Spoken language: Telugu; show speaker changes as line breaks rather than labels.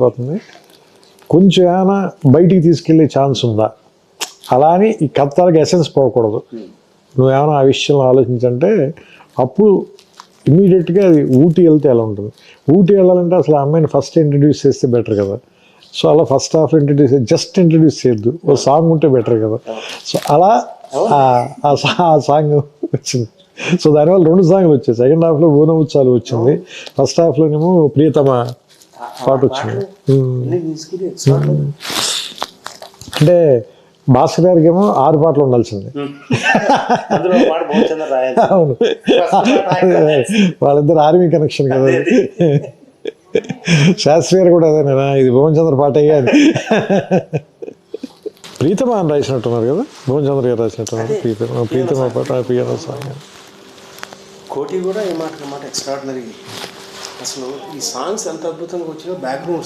పోతుంది. కొంచెం ఏమైనా బయటికి తీసుకెళ్ళే ఛాన్స్ ఉందా, అలా అని ఈ కథలకు ఎసెన్స్ పోకూడదు. నువ్వేమైనా ఆ విషయంలో ఆలోచించంటే అప్పుడు ఇమీడియట్గా అది ఊటీ వెళ్తే ఎలా ఉంటుంది. ఊటీ వెళ్ళాలంటే అసలు ఆ అమ్మాయిని ఫస్ట్ ఇంట్రడ్యూస్ చేస్తే బెటర్ కదా. సో అలా ఫస్ట్ హాఫ్ జస్ట్ ఇంట్రడ్యూస్ చేయొద్దు, ఓ సాంగ్ ఉంటే బెటర్ కదా. సో అలా ఆ సాంగ్ వచ్చింది. సో దానివల్ల 2 సాంగ్లు వచ్చాయి. సెకండ్ హాఫ్లో బోనముచ్చాలు వచ్చింది, ఫస్ట్ హాఫ్లోనేమో ప్రియతమ పాట వచ్చింది. అంటే భాస్కర్ గారికి ఏమో 6 పాటలు ఉండాల్సింది. అవును, వాళ్ళిద్దరు ఆర్మీ కనెక్షన్ కదా. శాస్త్రి గారు కూడా అదేనా, ఇది భువన్ చంద్ర పాట అయ్యాది. ప్రీతమ అని రాసినట్టున్నారు కదా, భువన్ చంద్ర గారు రాసినట్టున్నారు. ప్రీతమ పాట పియానో సాంగ్.
కోటి కూడా ఏ మాట ఎక్స్ట్రాడినరీ. అసలు ఈ సాంగ్స్ ఎంత అద్భుతంగా వచ్చినా బ్యాక్గ్రౌండ్